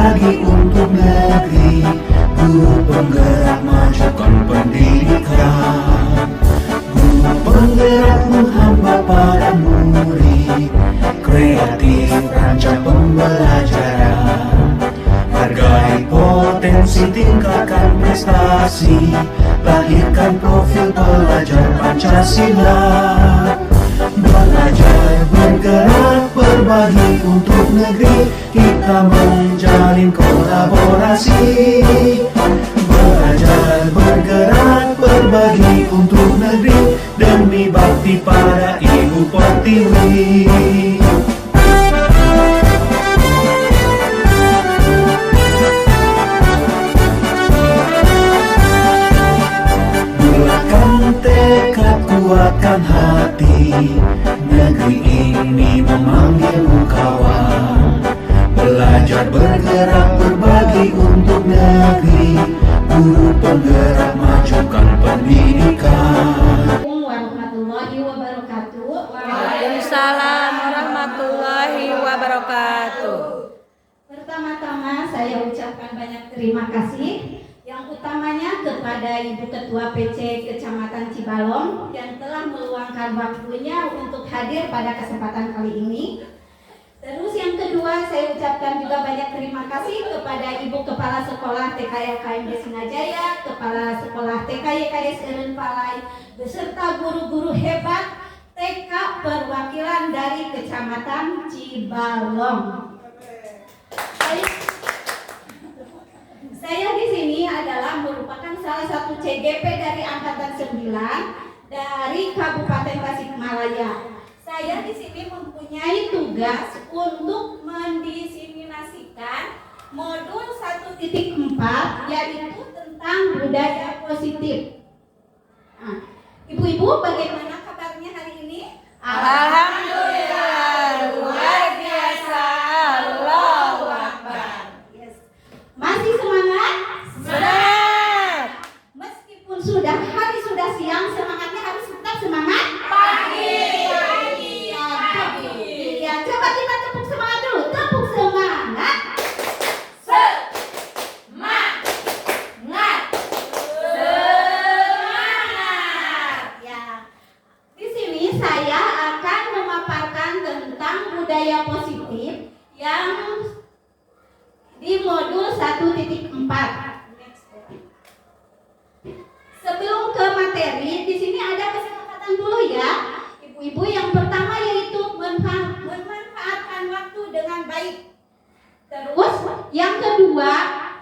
berbagi untuk negeri, guru penggerak majukan pendidikan. Guru penggerak menghamba pada murid, kreatif rancang pembelajaran. Hargai potensi, tingkatkan prestasi, lahirkan profil pelajar Pancasila. Belajar, bergerak, berbagi untuk negeri, kita menjalin kolaborasi. Belajar, bergerak, berbagi untuk negeri, demi bakti pada Ibu Pertiwi. Kuatkan hati, negeri ini memanggilmu kawan. Belajar, bergerak, berbagi untuk negeri, guru penggerak majukan pendidikan. Warahmatullahi wabarakatuh. Waalaikumsalam warahmatullahi wabarakatuh. Pertama-tama saya ucapkan banyak terima kasih. Yang utamanya kepada Ibu Ketua PC Kecamatan Cibalong yang telah meluangkan waktunya untuk hadir pada kesempatan kali ini. Terus yang kedua, saya ucapkan juga banyak terima kasih kepada Ibu Kepala Sekolah TKYKMD Singajaya, Kepala Sekolah TKYKS Erenpalai, beserta guru-guru hebat TK perwakilan dari Kecamatan Cibalong. Saya di sini adalah merupakan salah satu CGP dari Angkatan 9 dari Kabupaten Tasikmalaya. Saya di sini mempunyai tugas untuk mendiseminasikan modul 1.4 yaitu tentang budaya positif. Nah, Ibu-ibu, bagaimana kabarnya hari ini? Alhamdulillah, luar biasa. Allahu Akbar. Masih semangat? Semangat. Meskipun sudah siang, semangatnya harus tetap semangat Pagi. Iya, coba kita tepuk semangat dulu. Tepuk semangat. Semangat. Ya. Di sini saya akan memaparkan tentang budaya positif yang di modul 1.4. Sebelum ke materi, di sini ada kesepakatan dulu ya, ibu-ibu. Yang pertama yaitu memanfaatkan waktu dengan baik. Terus yang kedua,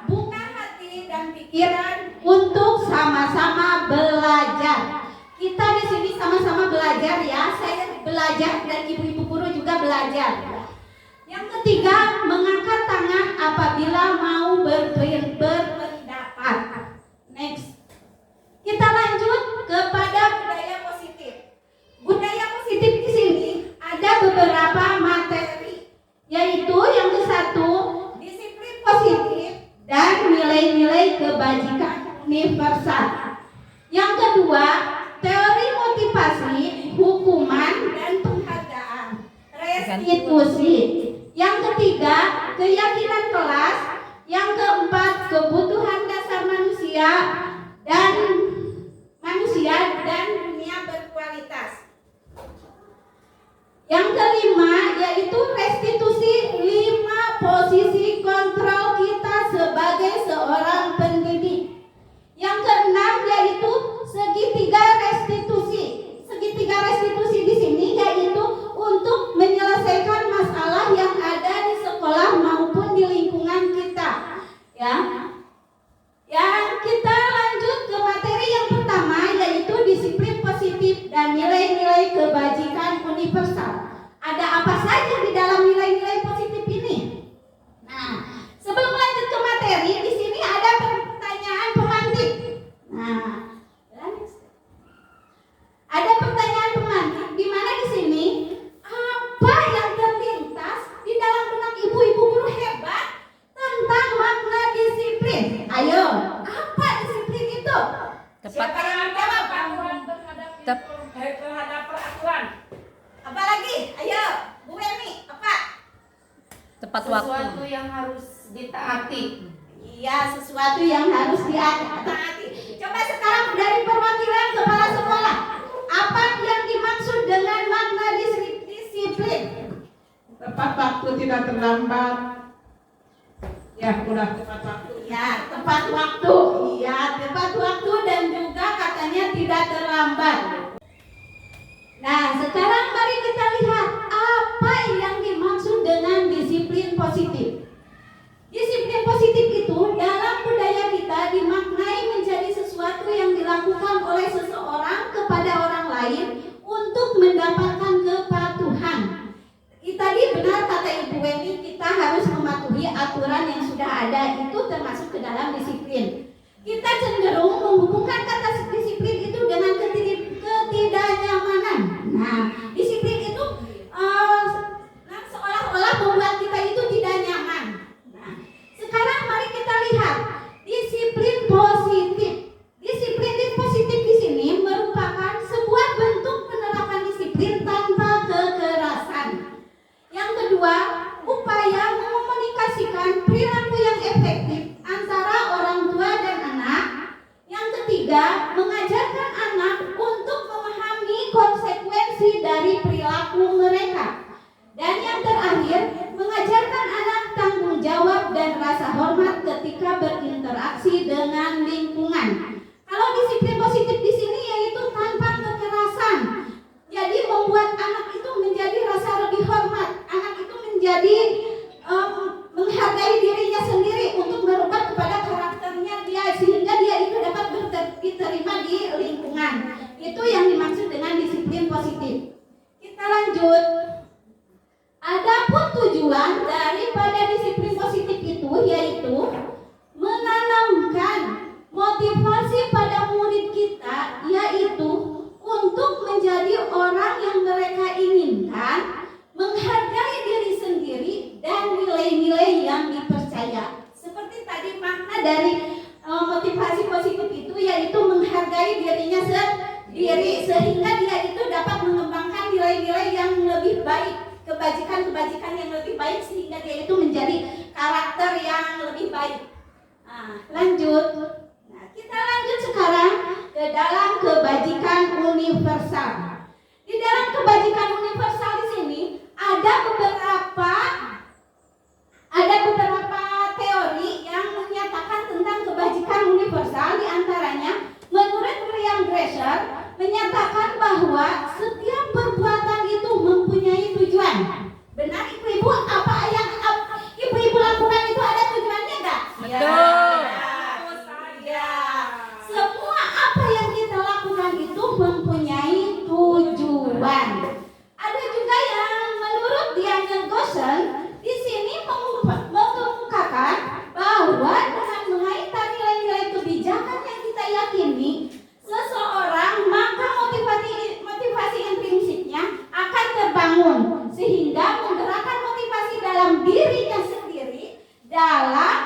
buka hati dan pikiran untuk sama-sama belajar. Kita di sini sama-sama belajar ya. Saya belajar dan ibu-ibu guru juga belajar. Yang ketiga, mengangkat tangan apabila mau berpendapat. Next. Kita lanjut kepada budaya positif. Budaya positif di sini ada beberapa materi, yaitu yang ke satu, disiplin positif dan nilai-nilai kebajikan universal. Yang kedua, teori motivasi, hukuman dan penghargaan, restitusi. Yang ketiga, keyakinan kelas. Yang keempat, kebutuhan dasar manusia dan dunia berkualitas. Yang kelima yaitu restitusi, 5 posisi kontrol kita sebagai seorang pendidik. Yang keenam yaitu segitiga restitusi. Segitiga restitusi di sini yaitu untuk menyelesaikan masalah yang ada di sekolah maupun di lingkungan kita. Ya. Kita lanjut ke materi yang pertama yaitu disiplin positif dan nilai-nilai kebajikan universal. Ada apa saja Tepat waktu. Sesuatu yang harus ditaati. Iya, sesuatu yang harus ditaati. Coba sekarang dari perwakilan kepala sekolah, apa yang dimaksud dengan makna disiplin? Tepat waktu, tidak terlambat. Ya, udah tepat waktu. Ya, tepat waktu. Iya, tepat waktu dan juga katanya tidak terlambat. Nah, sekarang mari kita lihat apa yang dimaksud dengan disiplin positif. Disiplin positif itu dalam budaya kita dimaknai menjadi sesuatu yang dilakukan oleh seseorang kepada orang lain untuk mendapatkan kepatuhan. Tadi benar kata Ibu Weni, kita harus mematuhi aturan yang sudah ada, itu termasuk ke dalam disiplin. Kita cenderung menghubungkan kata disiplin itu dengan ketidaknyamanan. Nah, disiplin itu seolah-olah membuat kita itu tidak nyaman. Nah, sekarang mari kita lihat disiplin positif. Disiplin positif di sini merupakan sebuah bentuk penerapan disiplin tanpa kekerasan. Yang kedua, upaya mengomunikasikan perilaku yang efektif antara orang tua dan anak. Yang ketiga, mengajarkan anak untuk memahami konsekuensi dari perilaku mereka. Dan yang terakhir, mengajarkan anak tanggung jawab dan rasa hormat ketika berinteraksi dengan lingkungan. Kalau disiplin positif di sini yaitu tanpa kekerasan. Jadi membuat anak itu menjadi rasa lebih hormat. Anak itu menjadi menghargai dirinya sendiri untuk berubah kepada karakternya dia, sehingga dia itu dapat diterima di lingkungan. Itu yang dimaksud dengan disiplin positif. Kita lanjut. Adapun tujuan daripada disiplin positif itu yaitu menanamkan motivasi pada murid kita, yaitu untuk menjadi orang yang mereka inginkan, menghargai diri sendiri dan nilai-nilai yang dipercaya. Seperti tadi makna dari motivasi positif itu yaitu menghargai dirinya sendiri, sehingga dia itu dapat mengembangkan nilai-nilai yang lebih baik, kebajikan-kebajikan yang lebih baik, sehingga dia itu menjadi karakter yang lebih baik. Nah, lanjut. Nah, kita lanjut sekarang ke dalam kebajikan universal. Di dalam kebajikan universal di sini ada beberapa teori yang menyatakan tentang kebajikan universal. Di antaranya, menurut William Glasser menyatakan bahwa setiap perbuatan itu mempunyai tujuan. Benar ibu-ibu? Apa yang ibu-ibu lakukan itu ada tujuannya enggak? Betul. Semua apa yang kita lakukan itu mempunyai tujuan. Ada juga yang menurut Diana Goshen di sini mengemukakan bahwa dengan mengaitkan nilai-nilai kebijakan yang kita yakini seseorang, maka motivasi intrinsiknya akan terbangun, sehingga menggerakkan motivasi dalam dirinya sendiri dalam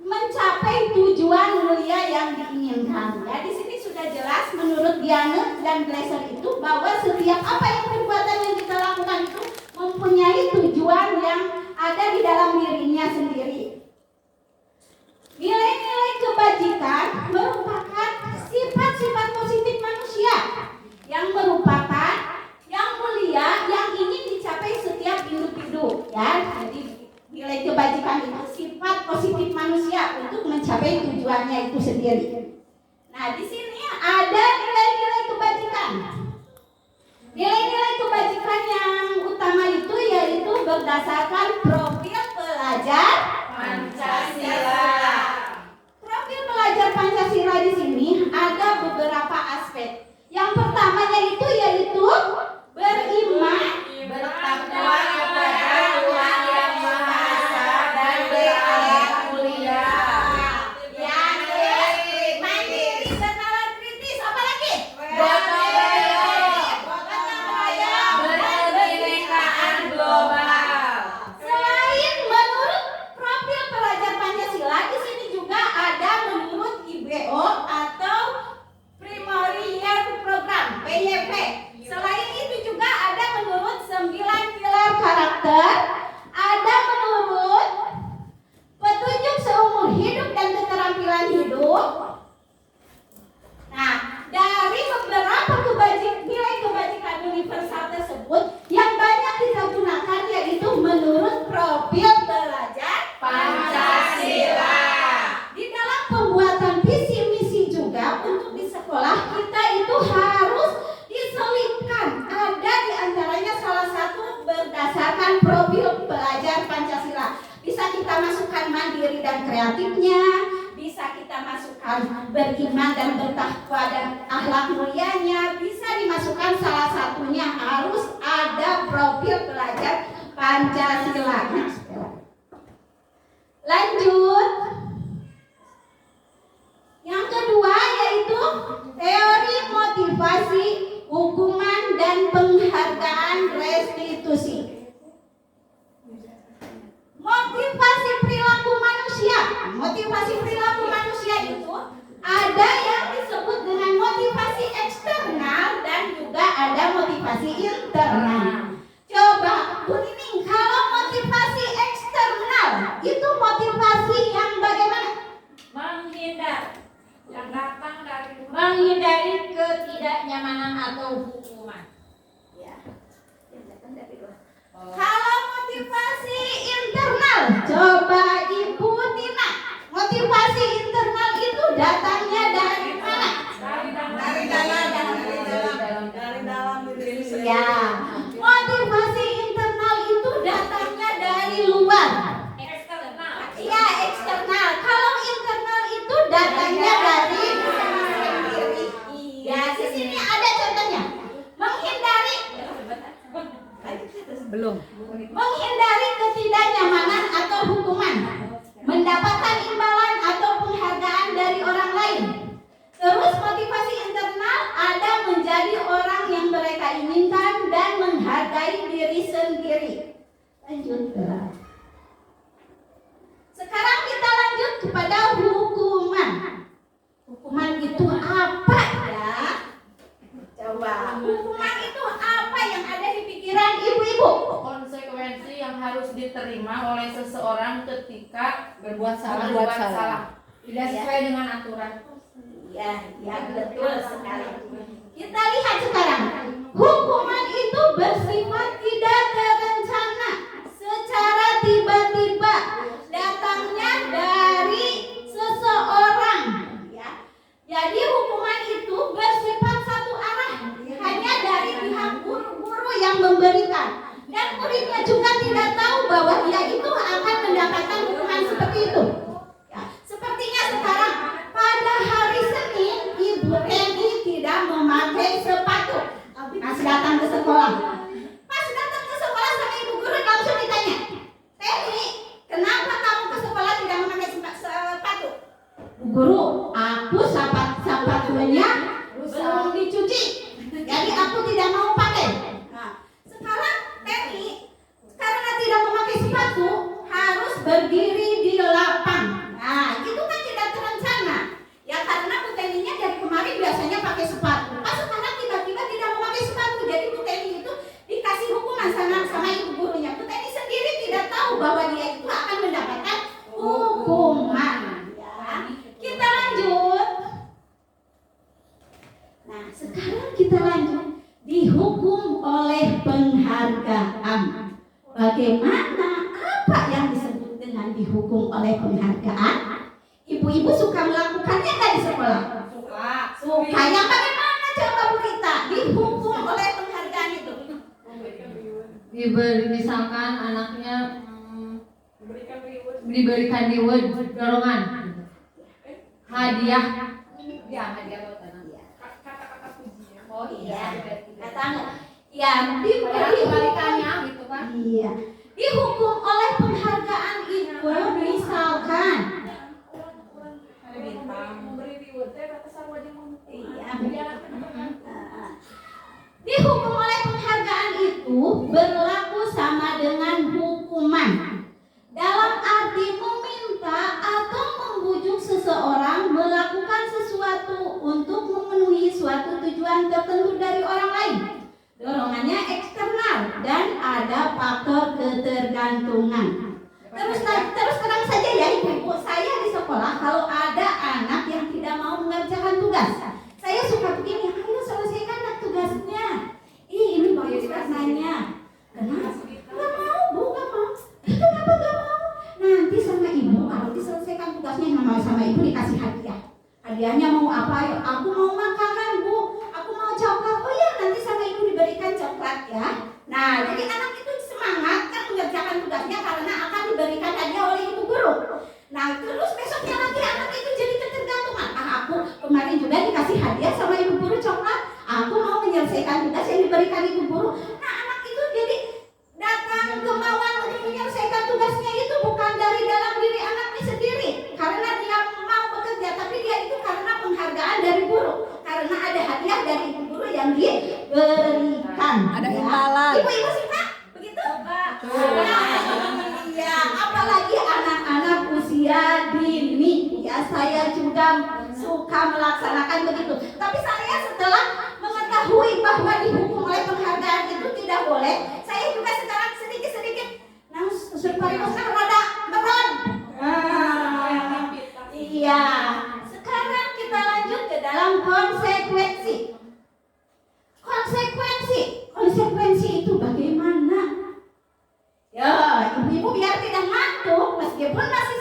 mencapai tujuan mulia yang diinginkan. Ya, di sini sudah jelas menurut Diana dan Glasser itu bahwa setiap apa yang perbuatan yang kita lakukan itu mempunyai tujuan yang ada di dalam dirinya sendiri. Nilai-nilai kebajikan merupakan sifat-sifat positif manusia yang merupakan yang mulia yang ingin dicapai setiap individu. Ya, jadi nilai kebajikan itu sifat positif manusia untuk mencapai tujuannya itu sendiri. Nah, di sini ada nilai-nilai kebajikan. Nilai-nilai kebajikan yang utama itu yaitu berdasarkan profil pelajar Pancasila. Profil pelajar Pancasila di sini ada beberapa aspek. Yang pertamanya itu yaitu beriman, Bertakwa kepada Tuhan Yang Maha Esa dan berakhlak mulia. yang mandiri, bernalar kritis, apa lagi? Gotong royong. Gotong royong, Berkebinekaan global. Selain menurut profil pelajar Pancasila, di sini juga ada menurut IBO atau Primary Year Program (PYP). Selain itu juga ada negatifnya, bisa kita masukkan beriman dan bertakwa dan akhlak mulianya, bisa dimasukkan salah satunya harus ada profil belajar Pancasila. Lanjut. Yang kedua yaitu teori motivasi, hukuman dan penghargaan restitusi. Motivasi perilaku manusia. Motivasi perilaku manusia itu ada yang disebut dengan motivasi eksternal dan juga ada motivasi internal. Coba Bu Nining, kalau motivasi eksternal itu motivasi yang bagaimana? Menghindari ketidaknyamanan atau hukuman. Ya. Kalau motivasi internal, coba Ibu Tina, motivasi internal itu datangnya dari mana? Dari dalam diri sendiri. Ya, motivasi internal itu datangnya dari luar. Ya, eksternal. Kalau internal itu datangnya dari sendiri. Ya, di sini ada contohnya. Menghindari ketidaknyamanan atau hukuman, mendapatkan imbalan atau penghargaan dari orang lain. Terus motivasi internal ada menjadi orang yang mereka inginkan dan menghargai diri sendiri. Lanjut. Sekarang kita lanjut kepada hukuman. Hukuman itu apa ya? Coba. Hukuman itu apa yang ada di pikiran ibu-ibu? Konsekuensi yang harus diterima oleh seseorang ketika Berbuat salah. tidak sesuai dengan aturan. Ya, betul sekali. Kita lihat sekarang. Hukuman itu bersifat tidak terencana, secara tiba-tiba, datangnya dari seseorang. Ya. Jadi hukuman itu bersifat satu arah, hanya dari pihak guru yang memberikan. Dan muridnya juga tidak tahu bahwa dia itu akan mendapatkan hukuman seperti itu. Ya. Sepertinya sekarang pada hari Senin Ibu Teni tidak memakai sepatu. Pas datang ke sekolah. Pas datang ke sekolah sama ibu guru langsung ditanya, Teni, kenapa kamu ke sekolah tidak memakai sepatu? Bu guru, aku sepatunya belum dicuci, jadi aku tidak mau pakai. Nah, sekarang Teni karena tidak memakai sepatu harus berdiri di lapang. Nah, itu kan tidak terencana. Ya karena Bu Teninya dari kemarin biasanya pakai sepatu. Pas sekarang tiba-tiba tidak memakai sepatu. Jadi Bu Teni itu dikasih hukuman sama ibu gurunya. Bu Teni sendiri tidak tahu bahwa dia itu akan mendapatkan hukuman. Ya. Kita lanjut. Nah, sekarang kita lanjut. Dihukum oleh penghargaan. Bagaimana? Apa yang disebut dengan dihukum oleh penghargaan? Ibu-ibu suka melakukannya nggak di sekolah? Suka. Yang bagaimana coba Bu Rita? Dihukum oleh penghargaan itu? Diberi misalkan anaknya diberikan reward, dorongan, hadiah. Ya, hadiah buat anak. Kata-kata pujian. Oh iya. Kata ya diberikannya gitu kan? Iya. Dihukum oleh penghargaan itu misalkan. Iya. Dihukum oleh penghargaan itu berlaku sama dengan hukuman. Dalam arti meminta atau membujuk seseorang melakukan sesuatu untuk memenuhi suatu tujuan tertentu dari orang lain. Dorongannya eksternal dan ada faktor ketergantungan. Terus terang saja ya ibu, saya di sekolah kalau ada anak yang tidak mau mengerjakan tugas, saya suka begini, ayo selesaikan tugasnya. Ini bagus katanya. Kenapa? Gak mau Bu, gak mau. Kenapa gak mau? Nanti sama ibu kalau diselesaikan tugasnya sama ibu dikasih hadiah. Hadiahnya mau apa? Aku mau makanan Bu, aku mau coklat. Oh ya nanti sama ibu diberikan coklat ya. Nah jadi anak itu semangat kan mengerjakan tugasnya karena akan diberikan hadiah oleh ibu guru. Nah terus besok yang diberikan. Ada ya. imbalan. Ibu-ibu suka begitu? Iya, apalagi anak-anak usia dini. Ya, saya juga suka melaksanakan begitu. Tapi saya setelah mengetahui bahwa dihukum oleh penghargaan itu tidak boleh, saya juga sekarang sedikit-sedikit supaya rada beron. Iya. Sekarang kita lanjut ke dalam konsekuensi. Konsekuensi itu bagaimana? Ya, ibu-ibu biar tidak ngantuk meskipun masih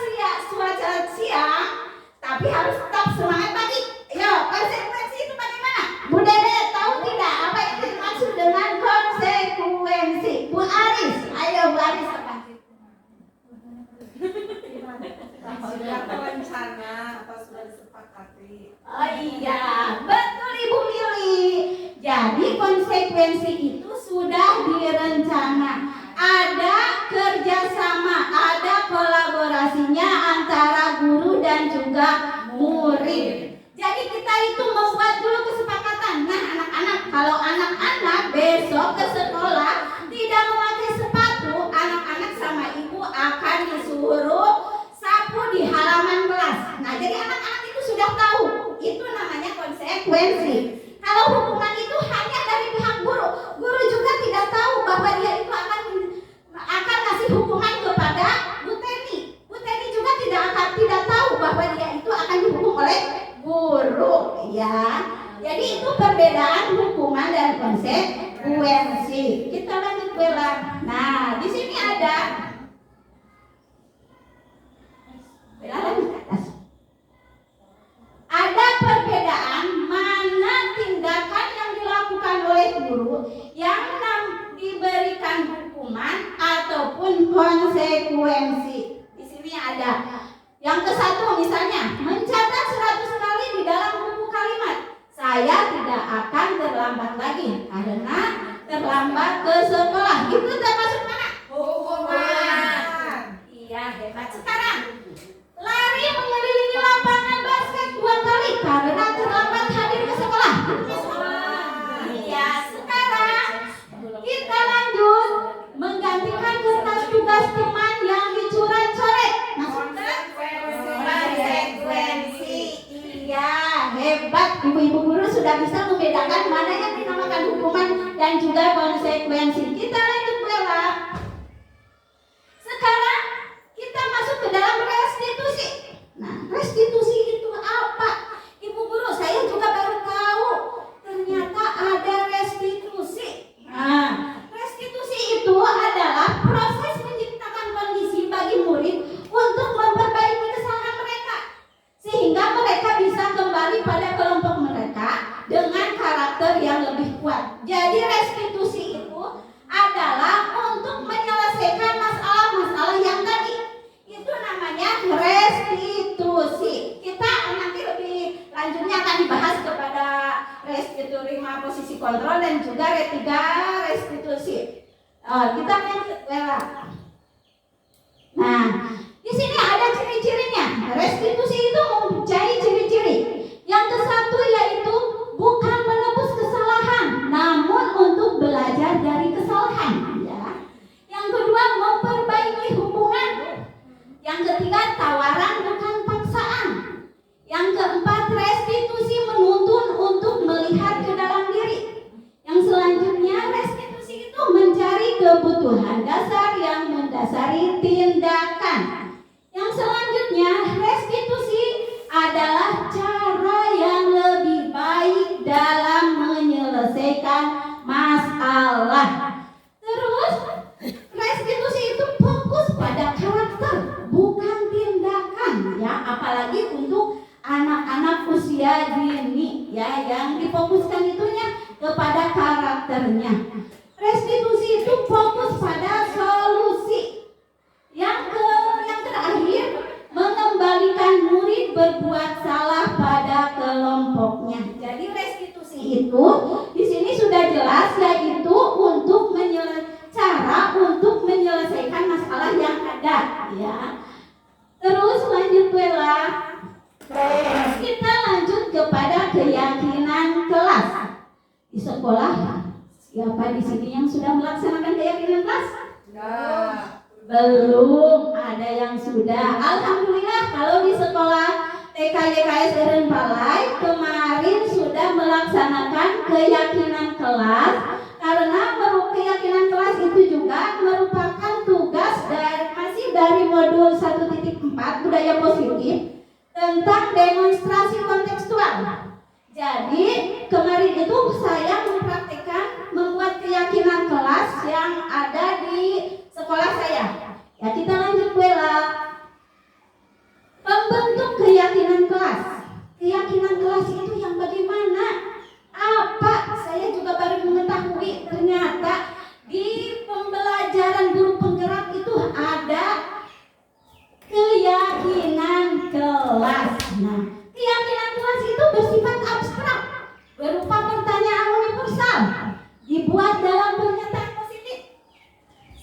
cuaca siang, tapi harus tetap semangat pagi. Ya, konsekuensi itu bagaimana? Bu Dede tahu tidak apa yang dimaksud dengan konsekuensi? Bu Aris, ayo Bu Aris apa? Sudah terencana atau sudah disepakati. Oh iya, betul Ibu Mili. Jadi konsekuensi itu sudah direncana. Ada kerjasama, ada kolaborasinya antara guru dan juga murid. Jadi kita itu membuat dulu kesepakatan. Nah anak-anak, kalau anak-anak besok ke sekolah tidak memakai sepatu, anak-anak sama ibu akan disuruh sapu di halaman kelas. Nah jadi anak-anak itu sudah tahu, itu namanya konsekuensi. Kalau hukuman itu hanya dari pihak guru, guru juga tidak tahu bahwa dia itu akan ngasih hukuman kepada Bu Teni. Bu Teni juga tidak tahu bahwa dia itu akan dihukum oleh guru, ya. Jadi itu perbedaan hukuman dan konsekuensi. Kita lanjut Bella. Nah, di sini ada Bella lanjut ke atas. Ada perbedaan mana tindakan yang dilakukan oleh guru yang diberikan hukuman ataupun konsekuensi. Di sini ada yang ke satu misalnya mencatat 100 kali di dalam buku kalimat. Saya tidak akan terlambat lagi karena terlambat ke sekolah. Itu termasuk mana? Hukuman. Iya, hebat. Sekarang lari mengelilingi lapangan basket 2 kali karena terlambat hadir ke sekolah. Iya, sekarang kita lanjut menggantikan kertas tugas teman yang dicoret-coret. Masuk ke konsekuensi. Iya, hebat. Ibu-ibu guru sudah bisa membedakan mana yang dinamakan hukuman dan juga konsekuensi. Kita lanjut Bella. Sekarang kita masuk ke dalam restitusi. Nah, restitusi itu apa? Ibu guru, saya juga baru tahu ternyata ada restitusi. Nah, restitusi itu adalah proses menciptakan kondisi bagi murid untuk memperbaiki kesalahan mereka sehingga mereka bisa kembali pada kelompok mereka dengan karakter yang lebih kuat. Jadi restitusi itu adalah untuk menyelesaikan masalah-masalah yang tadi. Itu namanya restitusi. Kita nanti lebih lanjutnya akan dibahas kepada restitusi 5 posisi kontrol dan juga retiga restitusi. Kita lanjut Bella. Nah, di sini ada ciri-cirinya. Restitusi itu mempunyai ciri-ciri. Yang ke satu yaitu bukan menebus kesalahan, namun untuk belajar dari kesalahan. Ya. Yang kedua memperbaiki hubungan. Yang ketiga tawaran bukan paksaan. Yang keempat restitusi menuntun untuk melihat ke dalam diri. Yang selanjutnya restitusi itu mencari kebutuhan dasar yang mendasari tindakan. Yang selanjutnya restitusi adalah cara yang lebih baik dalam menyelesaikan masalah. Terus restitusi itu fokus pada karakter, bukan tindakan, ya. Apalagi untuk anak-anak usia dini, ya, yang difokuskan itunya kepada karakternya. Restitusi itu fokus pada solusi. Yang terakhir mengembalikan murid berbuat salah pada kelompoknya. Jadi restitusi itu di sini sudah jelas, yaitu untuk cara untuk menyelesaikan masalah yang ada, ya. Terus lanjut Bella. Kita lanjut kepada keyakinan kelas. Di sekolah, siapa di sini yang sudah melaksanakan keyakinan kelas? Belum ada yang sudah. Alhamdulillah kalau di sekolah TK YKS Eren Palai kemarin sudah melaksanakan keyakinan kelas, karena keyakinan kelas itu juga merupakan tugas dari modul 1.4 budaya positif tentang demonstrasi kontekstual. Jadi kemarin itu saya mempraktikkan membuat keyakinan kelas yang ada di sekolah saya. Ya, kita lanjut Bella. Pembentuk keyakinan kelas. Keyakinan kelas itu yang bagaimana? Apa? Saya juga baru mengetahui ternyata di pembelajaran guru penggerak itu ada keyakinan kelas. Nah, keyakinan kelas itu bersifat abstrak, berupa pertanyaan universal, dibuat dalam pernyataan positif.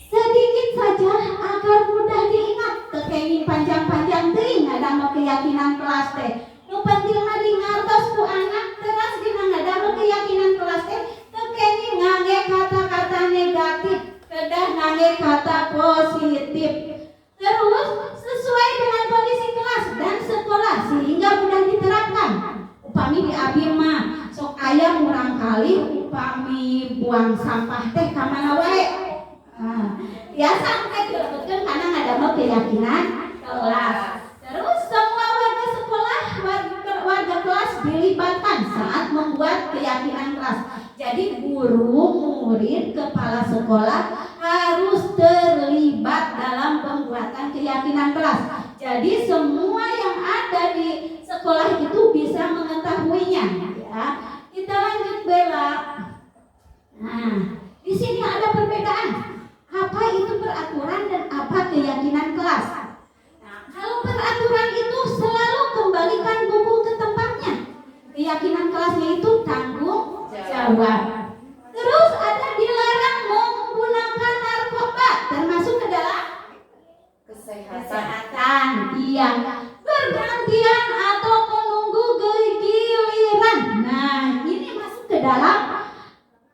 Sedikit saja agar mudah diingat. Tekeni panjang-panjang ting ada mau keyakinan kelas teh. Nu penting mah dingartos ku anak teras dina ngadama keyakinan kelas teh. Tekeni ngangge kata-kata negatif, kedah ngangge kata positif. Terus sesuai dengan kondisi kelas dan sekolah sehingga mudah diterapkan. Upami di abi mah sok aya murang kali upami buang sampah teh ka mana wae. Biasa teh dilebetkeun kana ngadama keyakinan kelas. Terus semua warga sekolah, warga kelas dilibatkan saat membuat keyakinan kelas. Jadi guru, murid, kepala sekolah harus terlibat dalam pembuatan keyakinan kelas. Jadi semua yang ada di sekolah itu bisa mengetahuinya. Ya, kita lanjut Bella. Nah, di sini ada perbedaan. Apa itu peraturan dan apa keyakinan kelas? Nah, kalau peraturan itu selalu kembalikan buku ke tempatnya. Keyakinan kelasnya itu tanggung jawab. Terus ada dilarang menggunakan narkoba, termasuk ke dalam kesehatan. Iya, bergantian atau menunggu giliran. Nah, ini masuk ke dalam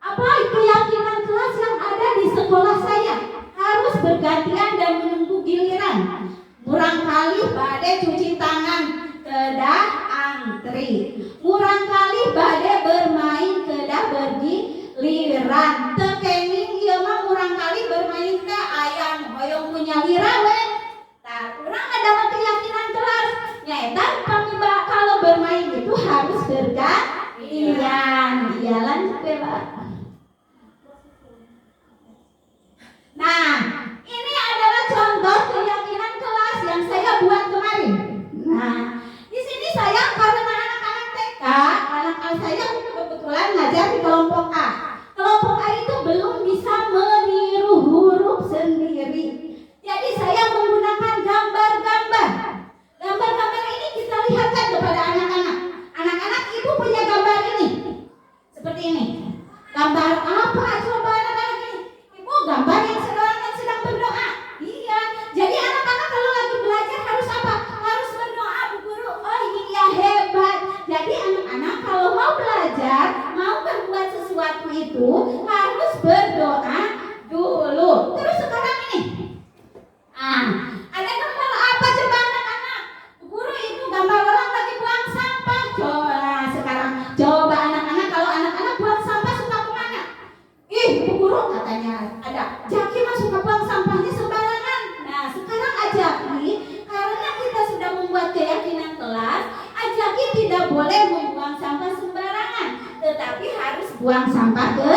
apa keyakinan kelas yang ada di sekolah saya. Harus bergantian dan menunggu giliran. Murang kali bade cuci tangan, kedah antri. Murang kali bade bermain, kedah bergiliran. Tekeni ieu mah murang kali bermain teh aya hoyong punya lira we. Tah, urang ada keyakinan kelas nyaeta kalau bermain itu harus bergantian. Iya lanjut Bella. Nah, ini adalah contoh keyakinan kelas yang saya buat kemarin. Nah, di sini saya karena anak-anak TK, anak-anak saya kebetulan ngajar di kelompok A. Kelompok A itu belum bisa meniru huruf sendiri. Jadi saya menggunakan gambar-gambar. Gambar-gambar ini kita lihatkan kepada anak-anak. Anak-anak, ibu punya gambar ini. Seperti ini. Gambar apa coba anak-anak ini? Ibu gambar yang sedang berdoa. Iya. Jadi anak-anak kalau lagi belajar harus apa? Harus berdoa, Bu Guru. Oh iya hebat. Jadi anak-anak kalau mau belajar, mau berbuat sesuatu itu harus berdoa dulu. Terus sekarang ini. Ada gambar apa coba anak-anak? Bu Guru itu gambar orang lagi buang sampah. Coba sekarang. Coba anak-anak kalau anak-anak buang sampah suka kemana? Ih, Bu Guru katanya ada. Jaki mah suka buang sampahnya sembarangan. Nah, sekarang Ajaki karena kita sudah membuat keyakinan kelas, Ajaki tidak boleh membuang sampah sembarangan, tetapi harus buang sampah ke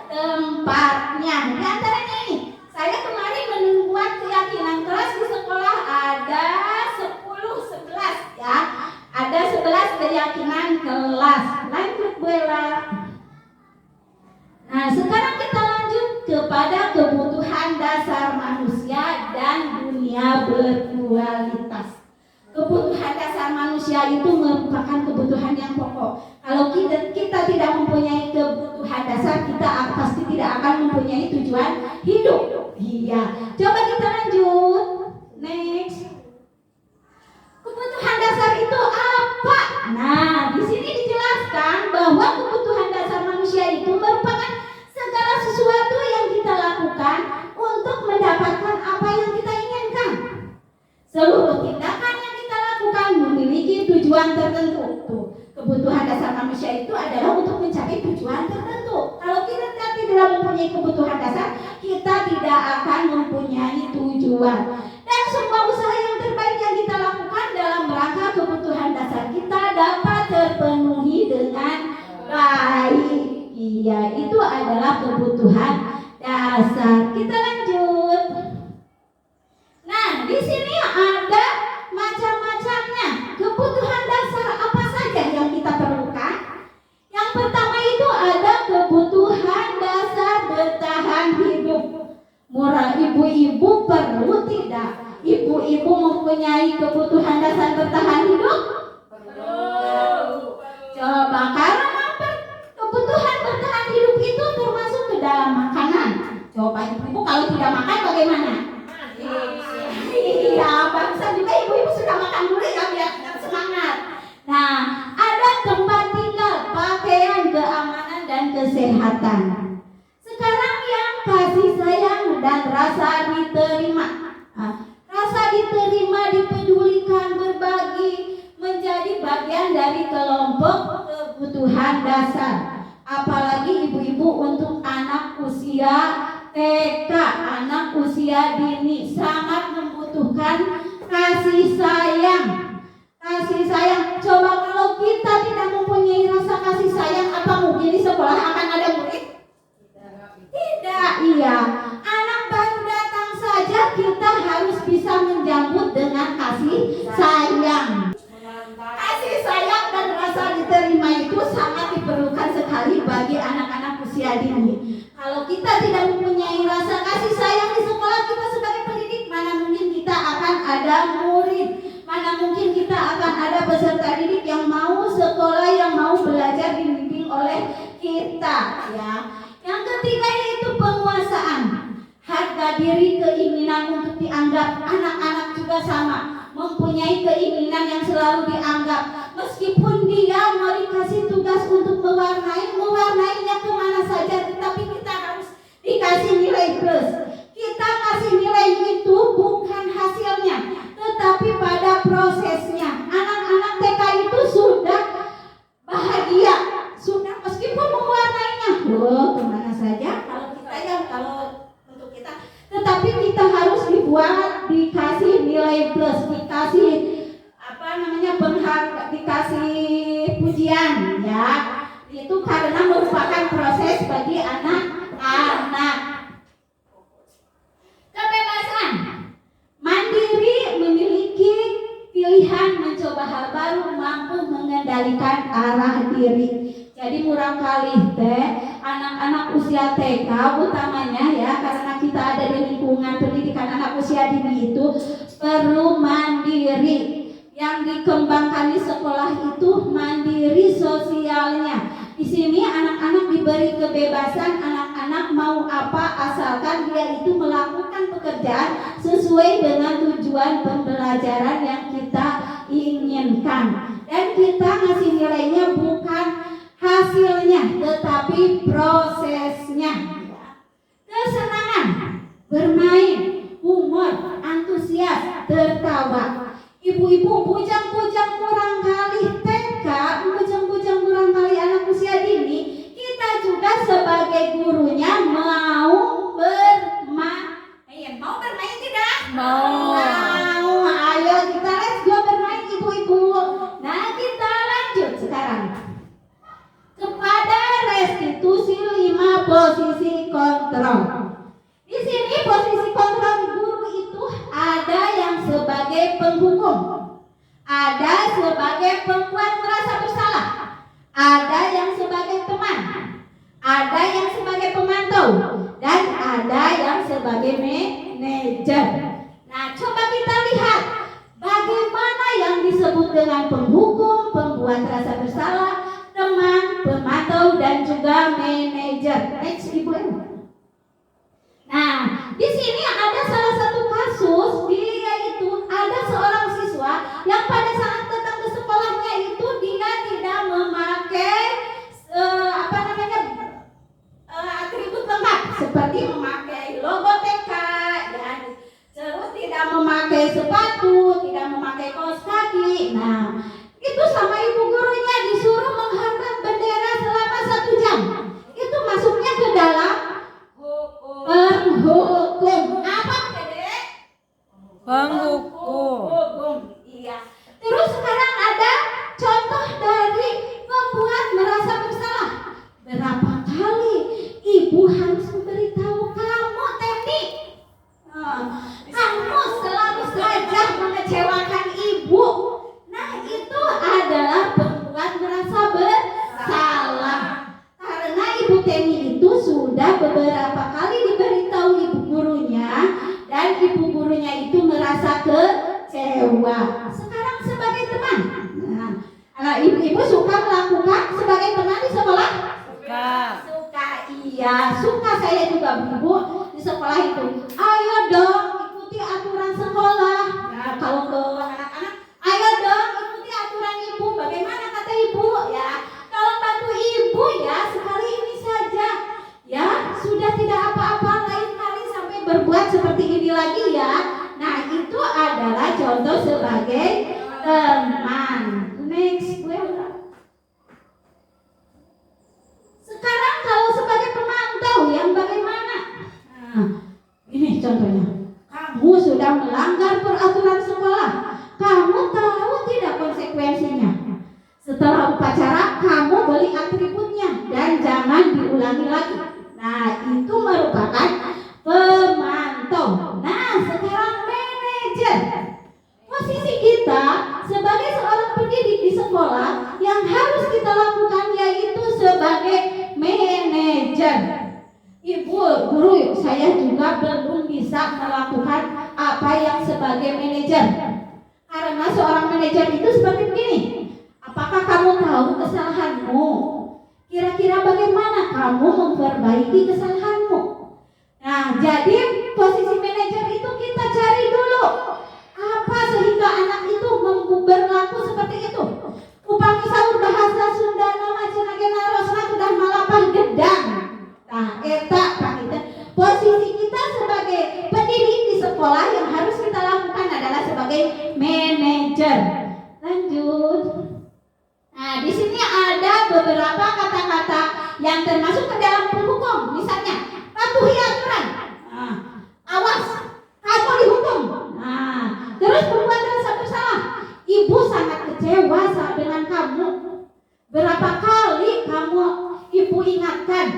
tempatnya. Di antaranya ini, saya kemarin membuat keyakinan kelas di sekolah ada 10-11 ya. Ada 11 keyakinan kelas. Lanjut Bella. Nah, sekarang kita lanjut kepada kebutuhan dasar manusia dan dunia berkualitas. Kebutuhan dasar manusia itu merupakan kebutuhan yang pokok. Kalau kita tidak mempunyai kebutuhan dasar, kita pasti tidak akan mempunyai tujuan hidup. Iya. Coba kita lanjut. Next. Kebutuhan dasar itu apa? Nah, di sini dijelaskan bahwa kebutuhan dasar manusia itu dapat terpenuhi dengan baik. Iya, itu adalah kebutuhan dasar. Kita lanjut. Nah, di sini ada macam-macamnya. Kebutuhan dasar apa saja yang kita perlukan? Yang pertama itu ada kebutuhan dasar bertahan hidup. Murah ibu-ibu perlu tidak? Ibu-ibu mempunyai kebutuhan dasar bertahan hidup? Perlu. Coba, karena kebutuhan bertahan hidup itu termasuk ke dalam makanan. Coba ibu-ibu kalau tidak makan bagaimana? Iya, barusan juga ibu-ibu sudah makan dulu ya biar semangat. Nah, ada tempat tinggal, pakaian, keamanan dan kesehatan. Sekarang yang kasih sayang dan rasa diterima. Nah, rasa diterima, dipedulikan, berbagi menjadi bagian dari kelompok kebutuhan dasar. Apalagi ibu-ibu untuk anak usia TK, anak usia dini sangat membutuhkan kasih sayang. Kasih sayang. Coba kalau kita tidak mempunyai rasa kasih sayang, apa mungkin di sekolah akan ada murid? Tidak, iya. Anak baru datang saja kita harus bisa menjemput dengan kasih sayang. Kasih sayang dan rasa diterima itu sangat diperlukan sekali bagi anak-anak usia dini. Kalau kita tidak mempunyai rasa kasih sayang di sekolah, kita sebagai pendidik, mana mungkin kita akan ada murid, mana mungkin kita akan ada peserta didik yang mau sekolah, yang mau belajar dibimbing oleh kita, ya. Yang ketiga yaitu penguasaan. Harga diri, keinginan untuk dianggap. Anak-anak juga sama, mempunyai keinginan yang selalu dianggap. Meskipun dia mau dikasih tugas untuk mewarnainya kemana saja, tetapi kita harus dikasih nilai plus. Kita kasih nilai itu bukan hasilnya, tetapi pada prosesnya. Anak-anak TK itu sudah bahagia, sudah meskipun mewarnainya. Kemana saja kalau untuk kita, tetapi kita harus dikasih nilai plus, dikasih dikasih pujian, ya. Itu karena merupakan proses bagi anak-anak. Kebebasan, mandiri, memiliki pilihan, mencoba hal baru, mampu mengendalikan arah diri. Jadi murang kali anak-anak usia TK utamanya, ya, karena kita ada di lingkungan pendidikan anak usia dini itu perlu mandiri. Yang dikembangkan di sekolah itu mandiri sosialnya. Di sini anak-anak diberi kebebasan, anak-anak mau apa asalkan dia itu melakukan pekerjaan sesuai dengan tujuan pembelajaran yang kita inginkan. Dan kita ngasih nilainya bukan hasilnya, tetapi prosesnya. Kesenangan, bermain, humor, antusias, tertawa. Ibu-ibu bujang-bujang murang kali TK, bujang-bujang murang kali anak usia dini, kita juga sebagai gurunya mau bermain. Mau bermain tidak? Mau. Ayo kita let's go bermain ibu-ibu. Nah, kita lanjut sekarang kepada restitusi 5 posisi kontrol. Di sini posisi kontrol guru itu ada yang sebagai penghukum, ada sebagai pembuat merasa bersalah, ada yang sebagai teman, ada yang sebagai pemantau, dan ada yang sebagai manajer. Nah, coba kita lihat bagaimana yang disebut dengan penghukum, pembuat rasa bersalah, teman, pemantau, dan juga manajer. Next, Ibu. Nah, di sini ada salah satu kasus, dia itu ada seorang siswa yang pada saat datang ke sekolahnya itu dia tidak memakai atribut lengkap seperti memakai logo TK, ya, terus tidak memakai sepatu, tidak memakai kaos kaki. Nah, itu sama ibu gurunya disuruh mengharumkan bendera selama 1 jam. Itu masuknya ke dalam penghukum. Apa, Dedek? Penghukum. Iya. Terus sekarang ada contoh harus memberitahu kamu, Teni. Kamu selalu saja mengecewakan ibu. Nah, itu adalah membuat merasa bersalah. Karena ibu Teni itu sudah beberapa kali diberitahu ibu gurunya, dan ibu gurunya itu merasa kecewa. Sekarang sebagai teman, ibu suka melakukan sebagai teman di sekolah? Suka, iya, suka. Saya juga ibu di sekolah itu. Ayo dong ikuti aturan sekolah. Nah, kalau ke anak-anak, ayo dong ikuti aturan ibu. Bagaimana kata ibu? Ya, kalau bantu ibu ya sekali ini saja. Ya, sudah tidak apa-apa, lain kali sampai berbuat seperti ini lagi ya. Nah, itu adalah contoh sebagai teman. Next, sekarang kalau sebagai pemantau yang bagaimana? Nah, ini contohnya. Kamu sudah melanggar peraturan sekolah. Kamu tahu tidak konsekuensinya? Setelah upacara, kamu beli atributnya dan jangan diulangi lagi. Nah, itu merupakan pemantau. Nah, sekarang manajer. Posisi kita sebagai seorang pendidik di sekolah yang harus kita lakukan yaitu sebagai manajer. Ibu guru, saya juga belum bisa melakukan apa yang sebagai manajer. Karena seorang manajer itu seperti begini. Apakah kamu tahu kesalahanmu? Kira-kira bagaimana kamu memperbaiki kesalahanmu? Nah, jadi posisi manajer itu kita cari dulu. Apa sehingga anak itu berlaku seperti itu? Upami saur bahasa Sunda nama cenagena rosna kedah malapah gedang. Nah, eta posisi kita sebagai pendidik di sekolah yang harus kita lakukan adalah sebagai manajer. Lanjut. Nah, di sini ada beberapa kata-kata yang termasuk ke dalam hukum. Misalnya, patuhi aturan. Nah, awas, kamu dihukum. Nah, terus berbuat rasa bersalah. Ibu sangat kecewa dengan kamu. Berapa kali ibu ingatkan?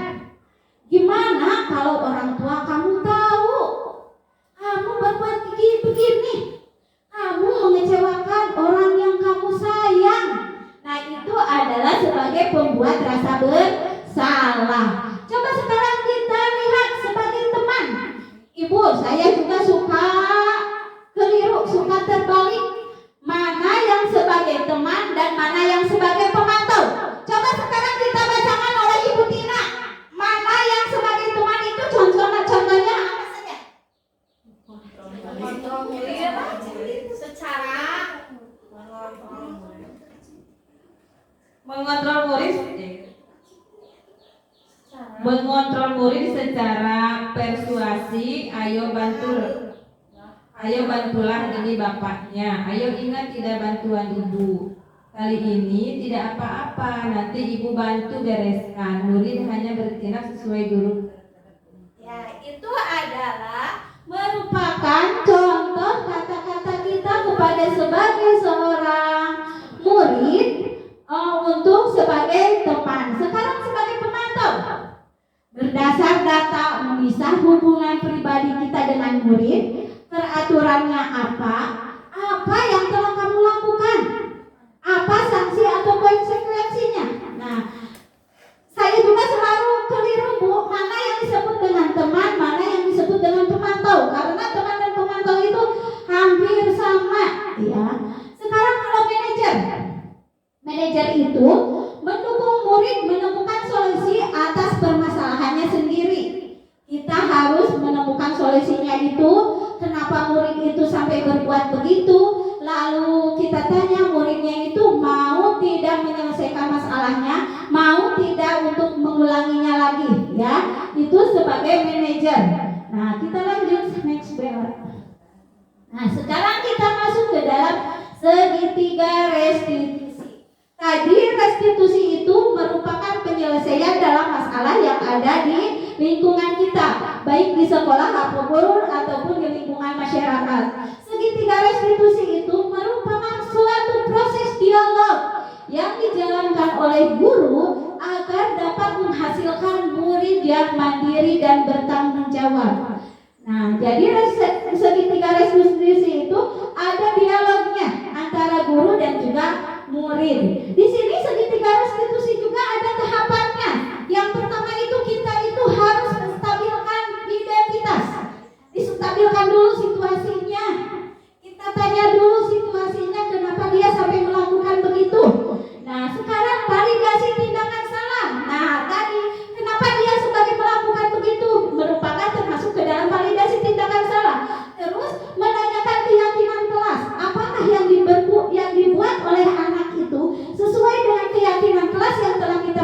Gimana kalau orang tua kamu tahu kamu berbuat begini? Kamu mengecewakan orang yang kamu sayang. Nah, itu adalah sebagai pembuat rasa bersalah. Coba sekarang kita lihat sebagai teman. Ibu, saya juga suka keliru, suka terbalik. Mana yang sebagai teman dan mana yang sebagai pemantau? Coba sekarang kita bacakan oleh Ibu Tina. Mana yang sebagai teman itu contohnya apa saja? Mengontrol murid secara mengontrol murid secara persuasi. Ayo bantulah ini bapaknya. Ayo ingat tidak bantuan ibu. Kali ini tidak apa-apa, nanti ibu bantu bereskan. Murid hanya bertindak sesuai guru. Ya, itu adalah merupakan contoh kata-kata kita kepada sebagai seorang murid untuk sebagai teman. Sekarang sebagai pemantau. Berdasar data memisah hubungan pribadi kita dengan murid, peraturannya apa yang telah kamu lakukan, apa sanksi atau konsekuensinya. Nah, saya juga selalu keliru, Bu, mana yang disebut dengan teman, mana yang disebut dengan pemantau, karena teman dan pemantau itu hampir sama, ya. Sekarang kalau manajer itu mendukung murid menemukan solusi atas permasalahannya sendiri. Kita harus menemukan solusinya itu, kenapa murid itu sampai berbuat begitu. Lalu kita tanya muridnya itu mau tidak menyelesaikan masalahnya, mau tidak untuk mengulanginya lagi, ya. Itu sebagai manajer. Nah, kita lanjut next bella. Nah, sekarang kita masuk ke dalam segitiga restitusi. Tadi restitusi itu merupakan penyelesaian dalam masalah yang ada di lingkungan kita, baik di sekolah ataupun di lingkungan masyarakat. Segitiga restitusi itu merupakan suatu proses dialog yang dijalankan oleh guru agar dapat menghasilkan murid yang mandiri jawab. Nah, jadi segitiga restitusi itu ada dialognya antara guru dan juga murid. Di sini segitiga restitusi juga ada tahapannya. Yang pertama itu kita itu harus menstabilkan identitas. Distabilkan dulu situasinya. Kita tanya dulu situasinya kenapa dia sampai melakukan begitu. Nah, sekarang validasi tindakan salah. Nah, tadi kenapa dia sebagai melakukan begitu merupakan termasuk ke dalam validasi tindakan salah. Terus menanyakan keyakinan kelas, apakah yang dibuat oleh anak itu sesuai dengan keyakinan kelas yang telah kita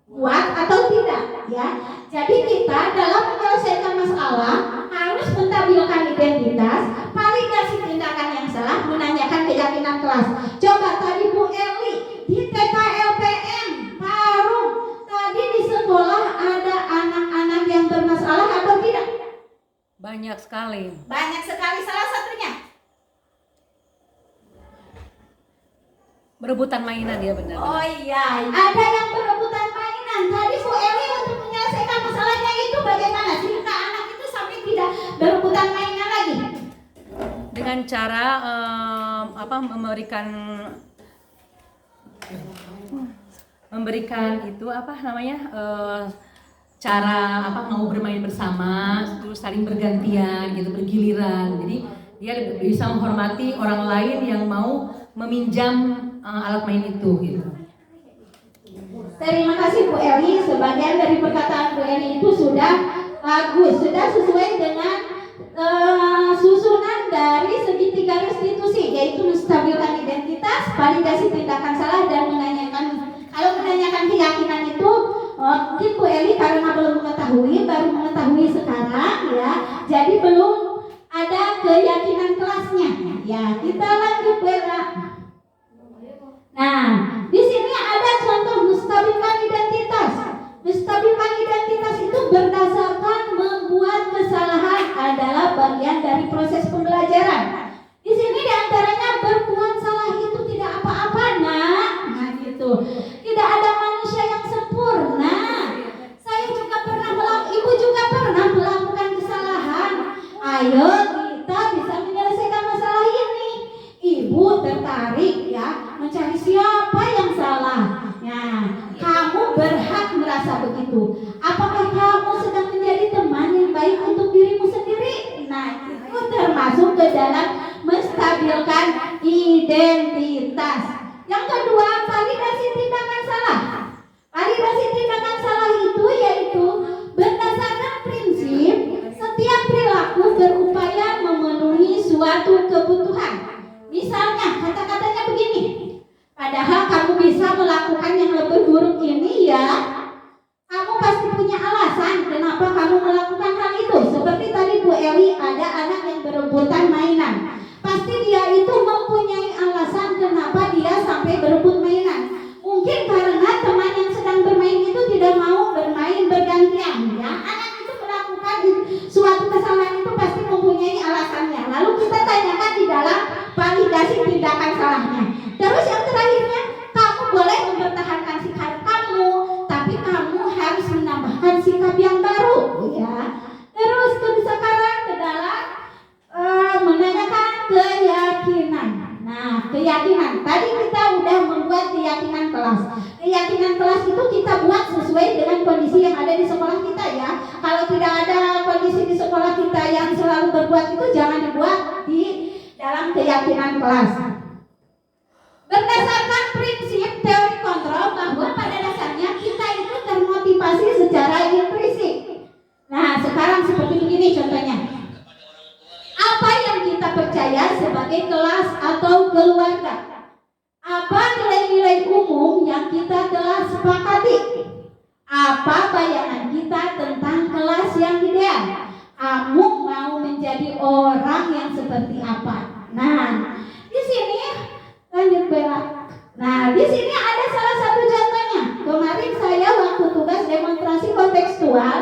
buat atau tidak, ya. Jadi kita dalam menyelesaikan masalah harus menstabilkan identitas, validasi tindakan yang salah, menanyakan keyakinan kelas. Coba tadi Bu Eli di TKLPM Parung, tadi di sekolah ada anak-anak yang bermasalah atau tidak? Banyak sekali. Banyak sekali, salah satunya Berebutan mainan dia benar. oh iya, ada yang berebutan mainan. Tadi Bu Eli untuk menyelesaikan masalahnya itu bagaimana sehingga anak itu sampai tidak berebutan mainan lagi? Dengan cara memberikan itu apa namanya cara mau bermain bersama, terus saling bergantian gitu, bergiliran. Jadi dia bisa menghormati orang lain yang mau meminjam alat main itu gitu. Terima kasih Bu Eli. Sebagian dari perkataan Bu Eli itu sudah bagus, sudah sesuai dengan susunan dari segitiga restitusi, yaitu menstabilkan identitas, validasi tindakan salah, dan kalau menanyakan keyakinan itu mungkin Bu Eli karena belum mengetahui, baru mengetahui sekarang, ya. Jadi belum ada keyakinan kelasnya. Ya, kita lanjut Bu Ella. Nah, di sini ada contoh menstabilkan identitas. Menstabilkan identitas itu berdasarkan membuat kesalahan adalah bagian dari proses pembelajaran. Di sini diantaranya berbuat salah itu tidak apa-apa, nak. Nah, gitu. Tidak ada manusia yang sempurna. Saya juga ibu juga pernah melakukan kesalahan. Ayo kita bisa menyelesaikan masalah ini. Ibu tertarik ya mencari siapa yang salah. Nah, kamu berhak merasa begitu. Apakah kamu sedang menjadi teman yang baik untuk dirimu sendiri? Nah, itu termasuk ke dalam menstabilkan identitas. Yang kedua, validasi tindakan salah. Validasi tindakan salah itu yaitu berdasarkan prinsip setiap perilaku berupaya memenuhi suatu kebutuhan. Misalnya, kata-katanya begini. Padahal kamu bisa melakukan yang lebih buruk ini, ya. Kamu pasti punya alasan kenapa kamu melakukan hal itu. Seperti tadi Bu Eli, ada anak yang berebutan mainan. Pasti dia itu mempunyai alasan kenapa dia sampai berebut mainan. Mungkin karena teman yang sedang bermain itu tidak mau bermain bergantian, ya. Anak itu melakukan suatu kesalahan itu pasti mempunyai alasannya. Lalu kita tanyakan di dalam validasi tindakan salahnya. Terus yang terakhirnya, kamu boleh mempertahankan sikap kamu, tapi kamu harus menambahkan sikap yang baru, ya. Terus sekarang ke dalam menanyakan keyakinan. Nah, keyakinan. Tadi kita udah membuat keyakinan kelas. Keyakinan kelas itu kita buat sesuai dengan kondisi yang ada di sekolah kita, ya. Kalau tidak ada kondisi di sekolah kita yang selalu berbuat itu, jangan dibuat di dalam keyakinan kelas. Berdasarkan prinsip teori kontrol bahwa pada dasarnya kita itu termotivasi secara intrinsik. Nah, sekarang seperti begini contohnya. Apa yang kita percaya sebagai kelas atau keluarga? Apa nilai-nilai umum yang kita telah sepakati? Apa bayangan kita tentang kelas yang ideal? Kamu mau menjadi orang yang seperti apa? Nah, di sini lanjut Bella. Nah, di sini ada salah satu contohnya. Kemarin saya waktu tugas demonstrasi kontekstual,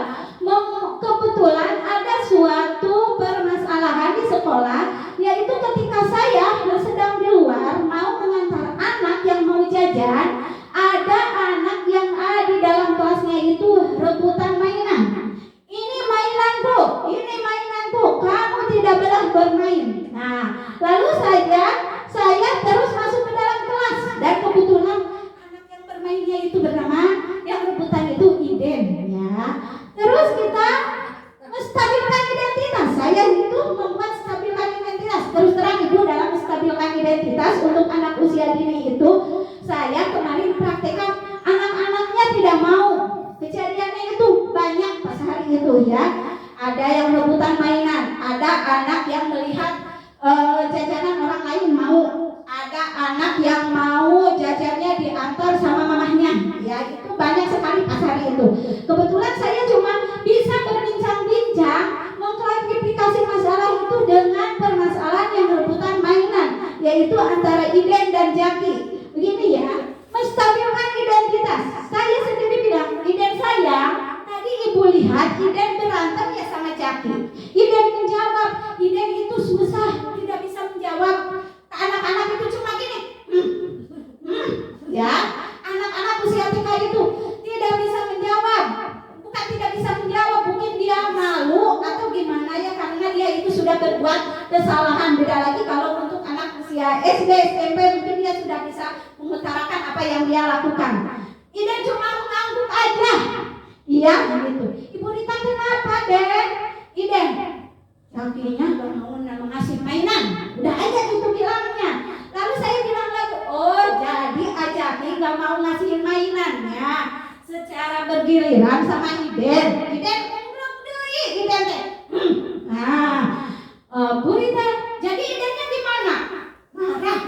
kebetulan ada suatu permasalahan di sekolah, yaitu ketika saya sedang di luar mau mengantar anak yang mau jajan, ada anak yang ada di dalam kelasnya itu rebutan mainan. Ini mainan, Bu. Lalu saya terus masuk ke dalam kelas dan kebetulan anak yang bermainnya itu bernama yang rebutan itu Iden ya. Terus kita menstabilkan identitas. Saya itu membuat stabilkan identitas. Terus terang Ibu, dalam menstabilkan identitas untuk anak usia dini itu saya kemarin praktekkan, anak-anaknya tidak mau. Kejadiannya itu banyak pas hari itu ya. Ada yang rebutan mainan, ada anak yang melihat jajanan orang lain mau, ada anak yang mau jajannya diantar sama mamahnya. Ya, itu banyak sekali pas hari itu. Kebetulan saya cuma bisa berbincang-bincang mengklarifikasi masalah itu dengan permasalahan yang rebutan mainan, yaitu antara Iden dan Jaki. Begini ya, menstabilkan identitas. Saya sendiri bilang, Iden saya, tadi Ibu lihat Iden berantem ya sama Jaki. Iden menjawab, Iden itu susah, tidak bisa menjawab. Anak-anak itu cuma gini, ya, anak-anak usia TK itu tidak bisa menjawab. Bukan tidak bisa menjawab, mungkin dia malu atau gimana ya, karena dia itu sudah berbuat kesalahan. Beda lagi kalau untuk anak usia SD, SMP, mungkin dia sudah bisa mengutarakan apa yang dia lakukan. Iden cuma mengangguk aja. Iya gitu. Ibu Rita, kenapa Den? Iden, Jakinya gak mau ngasih mainan. Udah aja gitu bilangnya. Lalu saya bilang lagi, oh jadi Ajaki gak mau ngasih mainannya secara bergiliran sama Iden. Iden ngomong deui Iden teh. Nah, Bu Rita, jadi Idennya gimana? Marah.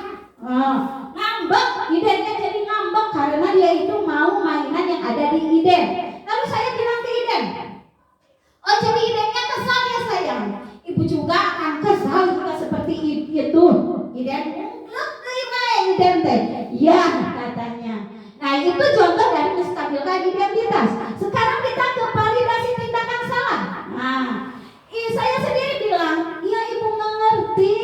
Ngambek, Idennya jadi ngambek karena dia itu mau mainan yang ada di Iden. Lalu saya bilang ke Iden, oh jadi Idennya kesal ya sayang. Ibu juga akan kesal juga seperti itu. Iden ngulek deui bae Iden teh. Ya katanya. Nah itu contoh dari menstabilkan identitas. Sekarang kita ke validasi tindakan salah. Nah, saya sendiri bilang, iya Ibu mengerti.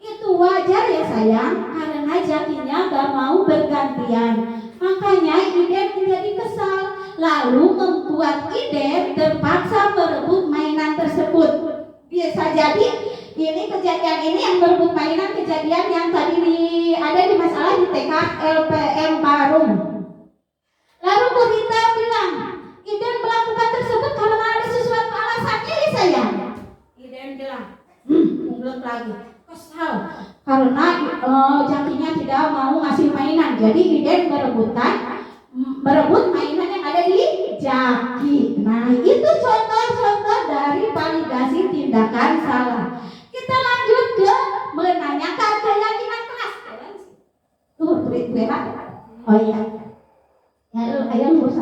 Itu wajar ya sayang, karena Jakinya gak mau bergantian. Makanya Iden menjadi kesal, lalu membuat Iden terpaksa merebut mainan tersebut. Bisa jadi ini kejadian ini yang merebut mainan, kejadian yang tadi ada di masalah di TK LPM Parung. Lalu Bu Rita bilang, Iden melakukan tersebut karena ada sesuatu alasannya ya sayang. Iden bilang, ngulek lagi, kesal karena Jakinya tidak mau ngasih mainan. Jadi Iden merebut mainan yang ada di Jaki. Nah itu contoh-contoh dari validasi tindakan salah. Kita lanjut ke menanyakan keyakinan kelas. Tuh, Bella. Oh iya. Ayo ngurus.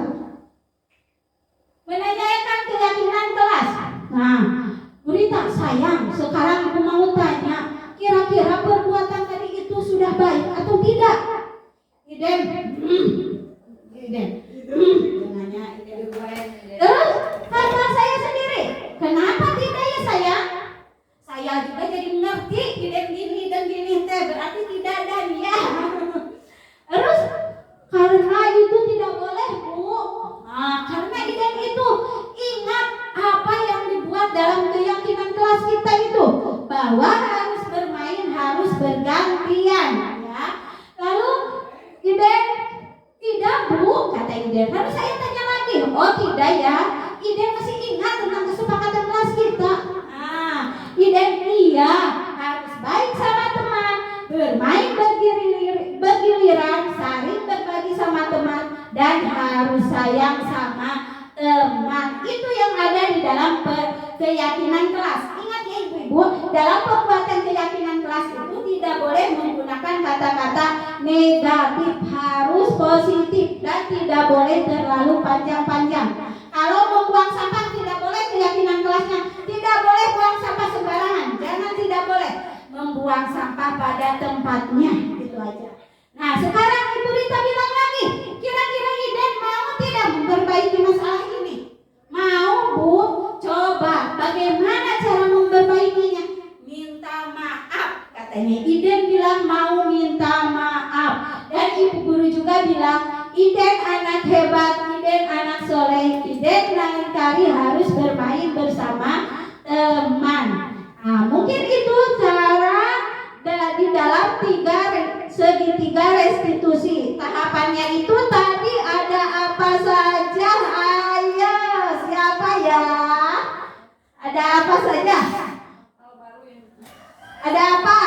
Menanyakan keyakinan kelas. Nah, Bu Rita, sayang, sekarang aku mau tanya, kira-kira perbuatan tadi itu sudah baik atau tidak? Iden. Nanya Iden. Terus kata saya sendiri, kenapa tidak ya sayang? Saya juga jadi mengerti Iden gini dan gini teh, berarti tidak dan ya. Terus karena itu tidak boleh Bu. Nah, karena Iden itu ingat apa yang dibuat dalam keyakinan kelas kita itu, bahwa harus bermain, harus bergantian ya. Lalu Iden, tidak Bu, kata Iden. Lalu saya tanya lagi, oh tidak ya, Iden masih ingat tentang kesepakatan kelas kita. Nah, Iden iya, harus baik sama teman, bermain bergiliran, saling berbagi sama teman, dan harus sayang sama teman. Itu yang ada di dalam keyakinan kelas. Ingat ya ibu-ibu, dalam pembuatan keyakinan kelas itu tidak boleh menggunakan kata-kata negatif, harus positif, dan tidak boleh terlalu panjang-panjang. Kalau membuang sampah tidak boleh keyakinan kelasnya, tidak boleh buang sampah sembarangan, jangan, tidak boleh membuang sampah pada tempatnya, gitu aja. Nah sekarang Ibu Rita bilang lagi, kira-kira Iden mau tidak memperbaiki masalah ini? Mau Bu? Coba bagaimana cara memperbaikinya? Minta maaf, katanya. Iden bilang mau minta maaf. Dan Ibu Guru juga bilang, Iden anak hebat, Iden anak soleh, Iden lain kali harus bermain bersama teman. Nah mungkin itu cara segitiga restitusi. Tahapannya itu tadi ada apa saja? Ayo, siapa ya? Ada apa saja? Ada apa?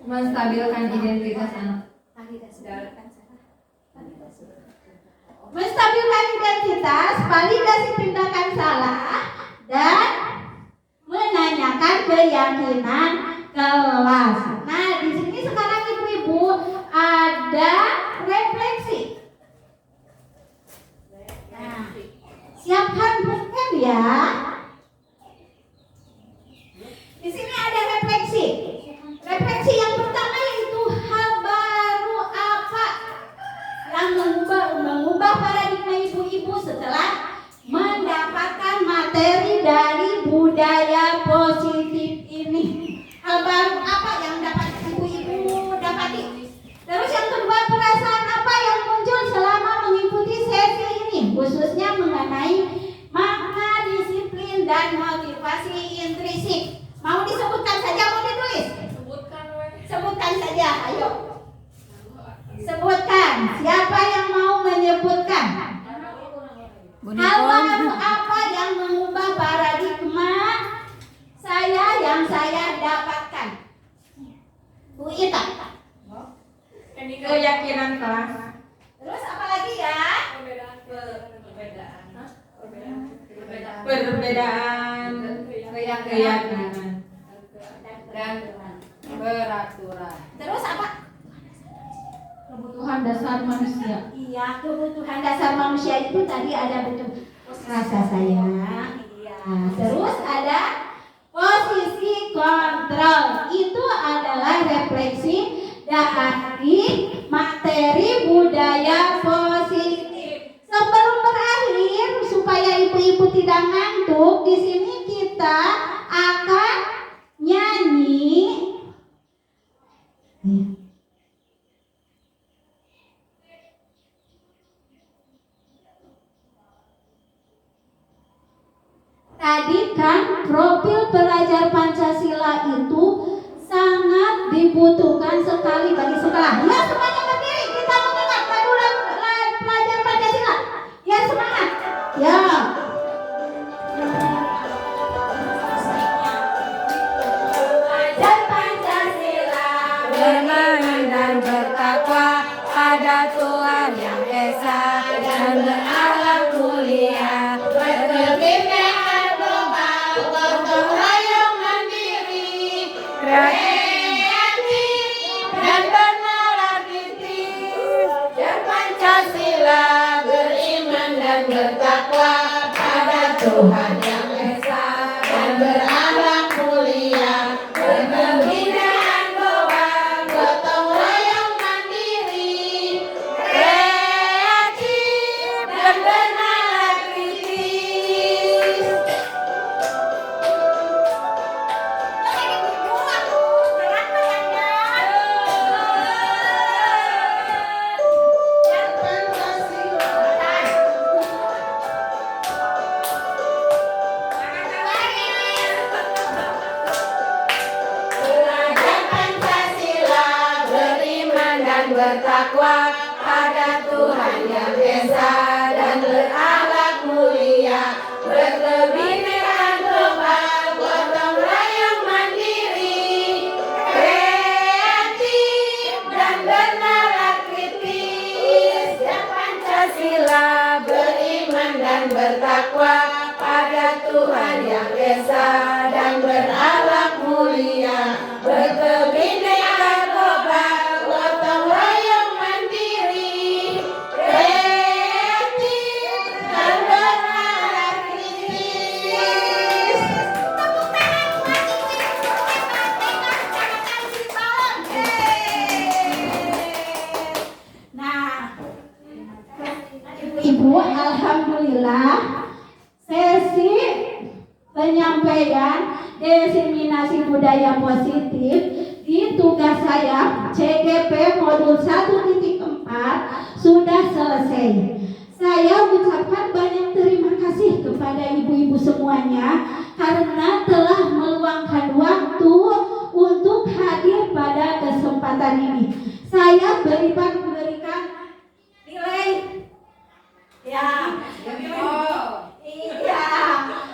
Menstabilkan identitas anak. Menstabilkan identitas, validasi tindakan salah, dan menanyakan keyakinan kelas. Nah, di sini sekarang ibu-ibu ada refleksi. Nah, siapkan bukan ya? Di sini ada refleksi. Refleksi yang pertama yaitu hal baru apa yang mengubah paradigma ibu-ibu setelah mendapatkan materi dari budaya positif ini. Hal baru apa yang dapat ibu-ibu dapati? Terus yang kedua, perasaan apa yang muncul selama mengikuti sesi ini, khususnya mengenai makna disiplin dan motivasi intrinsik. Mau disebutkan saja, mau ditulis? Sebutkan saja, ayo. Sebutkan. Siapa yang mau menyebutkan? Hal baru apa yang mengubah paradigma yang saya dapatkan? Bu Ita. Keyakinan kelas. Terus apa lagi ya? Perbedaan keyakinan dan peraturan. Terus apa? kebutuhan dasar manusia. Iya, kebutuhan dasar manusia itu tadi ada betul rasa sayang. Iya. Terus ada posisi kontrol. Itu adalah refleksi dari materi budaya positif. Sebelum berakhir, supaya ibu-ibu tidak ngantuk, di sini kita akan nyanyi. Tadi kan profil pelajar Pancasila itu sangat dibutuhkan sekali bagi sekolah. Ya, semuanya berdiri, kita mengingat lagu pelajar Pancasila. Ya, semangat. Ya. Pelajar Pancasila Beriman dan bertakwa pada Tuhan yang Esa dan berakhlak mulia. berkebinekaan global, gotong royong mandiri, kreatif Dan bernalar kritis dan Pancasila beriman dan bertakwa pada Tuhan yang Esa dan berakhlak mulia. Berkebudayaan global, gotong royong mandiri, kreatif dan bernalar kritis. Belajar Pancasila, beriman dan bertakwa pada Tuhan yang Esa dan berakhlak mulia. Berkebinekaan global, gotong royong mandiri, kreatif dan bernalar kritis. Dan Pancasila, beriman dan bertakwa pada Tuhan yang Esa dan berakhlak mulia. Berkebinekaan global, gotong royong mandiri, kreatif dan bernalar kritis. Nah, Ibu, alhamdulillah sesi penyampaian diseminasi budaya positif di tugas saya CGP modul 1.4 sudah selesai. Saya ucapkan banyak terima kasih kepada ibu-ibu semuanya karena meluangkan waktu untuk hadir pada kesempatan ini. Saya berikan nilai ya. Iya.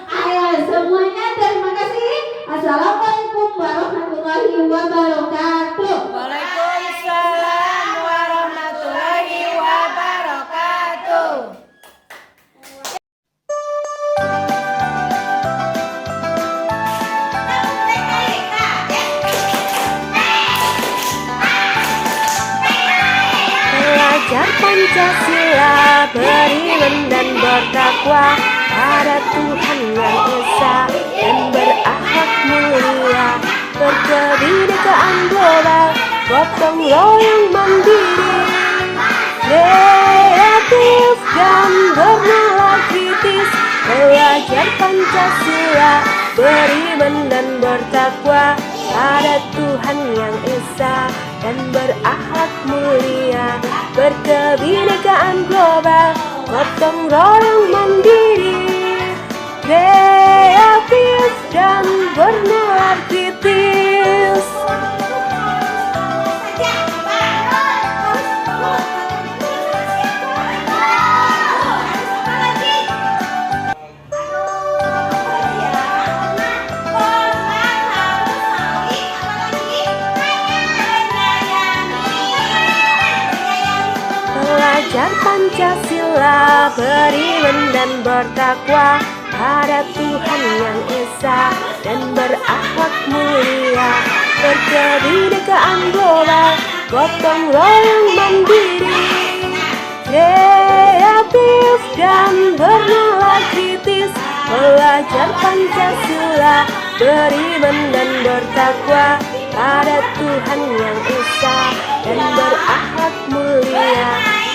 Ayo semuanya terima kasih. Assalamualaikum warahmatullahi wabarakatuh. Waalaikumsalam warahmatullahi wabarakatuh. Belajar Pancasila, beriman dan bertakwa pada Tuhan yang Esa dan berakhlak mulia, berkebinekaan global, gotong royong mandiri, kreatif dan bernalar kritis. Belajar Pancasila, beriman dan bertakwa pada Tuhan yang Esa dan berakhlak mulia, berkebinekaan global, gotong royong mandiri, kreatif dan bernalar kritis. Belajar Pancasila, beriman dan bertakwa pada Tuhan yang Esa dan berakhlak mulia, berkebinekaan global, gotong royong mandiri, kreatif dan bernalar kritis. Belajar Pancasila, beriman dan bertakwa pada Tuhan yang Esa dan berakhlak mulia,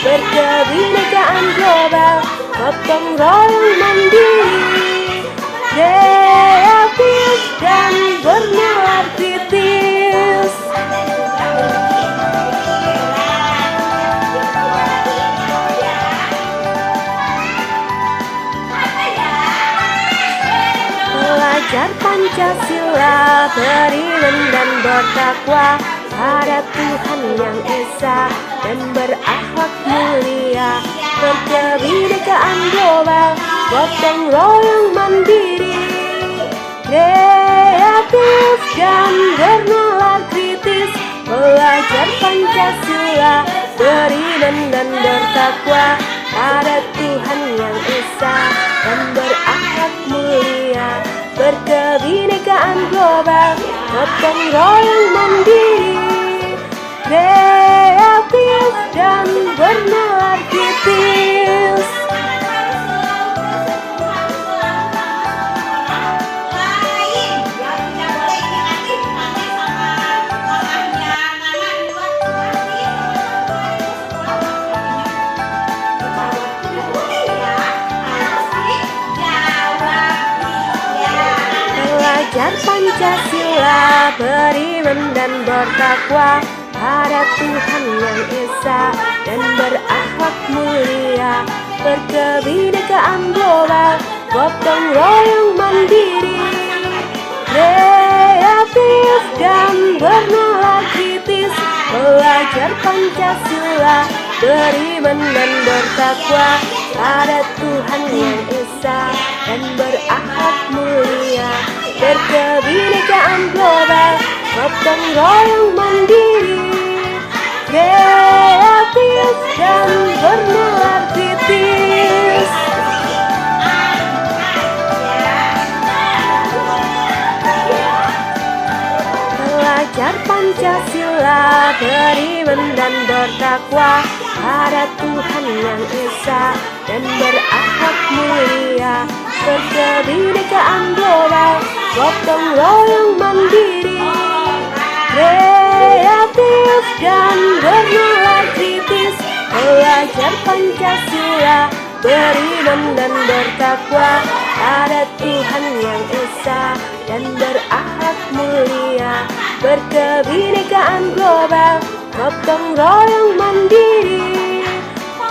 berkebinekaan global, gotong royong mandiri, kreatif dan bernalar kritis. Belajar Pancasila, beriman dan bertakwa pada Tuhan yang Esa dan berakhlak mulia, berkebinekaan global, gotong royong mandiri, kreatif dan bernalar kritis. Belajar Pancasila, beriman dan bertakwa pada Tuhan yang Esa dan berakhlak mulia, berkebinekaan global, gotong royong mandiri, kreatif dan bernalar kritis. Belajar Pancasila, beriman dan bertakwa pada Tuhan yang Esa dan berakhlak mulia, berkebinekaan global, gotong royong mandiri, kreatif dan bernalar kritis. Belajar Pancasila, beriman dan bertakwa pada Tuhan yang Esa dan berakhlak mulia, berkebinekaan global, gotong royong mandiri, kreatif dan bernalar kritis. Belajar Pancasila, beriman dan bertakwa pada Tuhan yang Esa dan berakhlak mulia, berkebinekaan global, gotong royong mandiri, kreatif dan bernalar kritis. Belajar Pancasila, beriman dan bertakwa pada Tuhan yang Esa dan berakhlak mulia, berkebinekaan global, gotong royong mandiri,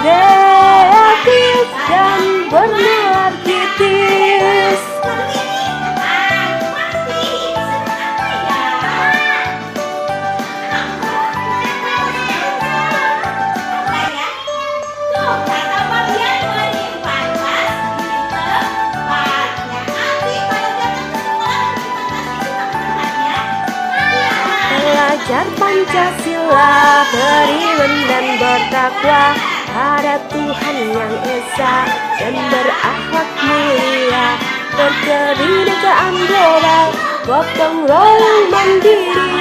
kreatif dan bernalar kritis. Belajar Pancasila, beriman dan bertakwa pada Tuhan yang Esa, dan berakhlak mulia, berkebinekaan global, gotong royong mandiri,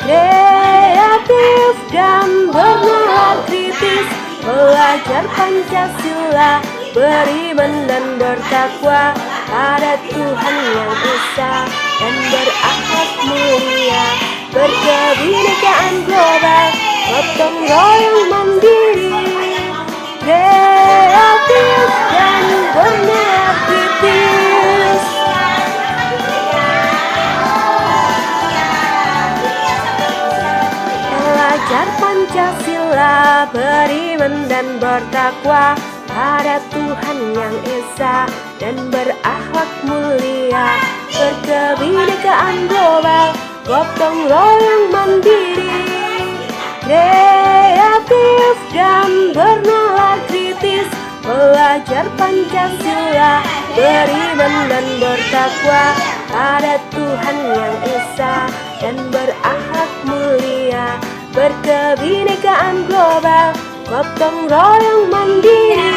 kreatif dan bernalar kritis. Belajar Pancasila, beriman dan bertakwa pada Tuhan yang Esa, dan berakhlak mulia, berkebinekaan global, gotong royong mandiri, kreatif dan bernalar kritis. Belajar Pancasila, beriman dan bertakwa pada Tuhan yang Esa, dan berakhlak mulia, berkebinekaan global, gotong royong mandiri, kreatif dan bernalar kritis. Belajar Pancasila, beriman dan bertakwa pada Tuhan yang Esa, dan berakhlak mulia, berkebinekaan global, gotong royong mandiri,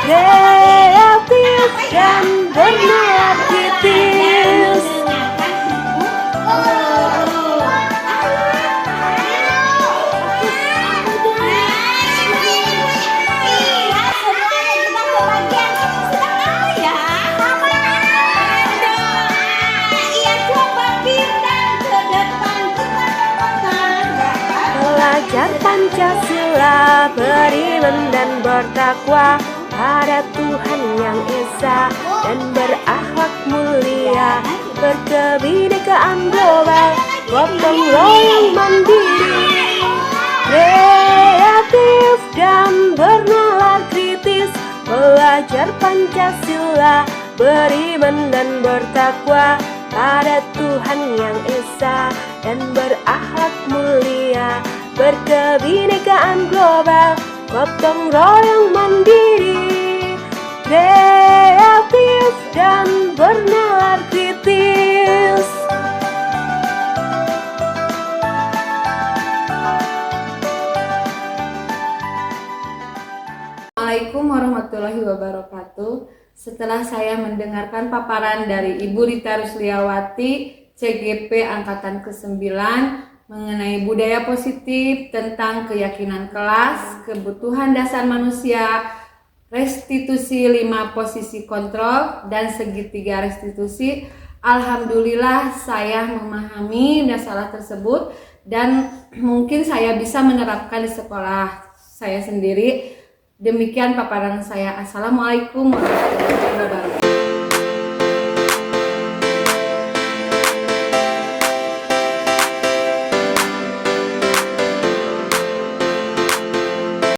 kreatif dan bernalar kritis. Belajar Pancasila, beriman dan bertakwa pada Tuhan yang Esa, dan berakhlak mulia, berkebinekaan global, gotong royong mandiri, kreatif dan bernalar kritis. Belajar Pancasila, beriman dan bertakwa pada Tuhan yang Esa, dan berakhlak mulia, berkebinekaan global, gotong royong mandiri, kreatif dan bernalar kritis. Assalamualaikum warahmatullahi wabarakatuh. Setelah saya mendengarkan paparan dari Ibu Rita Rusliawati, CGP Angkatan ke-9, mengenai budaya positif tentang keyakinan kelas, kebutuhan dasar manusia, restitusi 5 posisi kontrol, dan segitiga restitusi. Alhamdulillah saya memahami masalah tersebut, dan mungkin saya bisa menerapkan di sekolah saya sendiri. Demikian paparan saya. Assalamualaikum warahmatullahi wabarakatuh.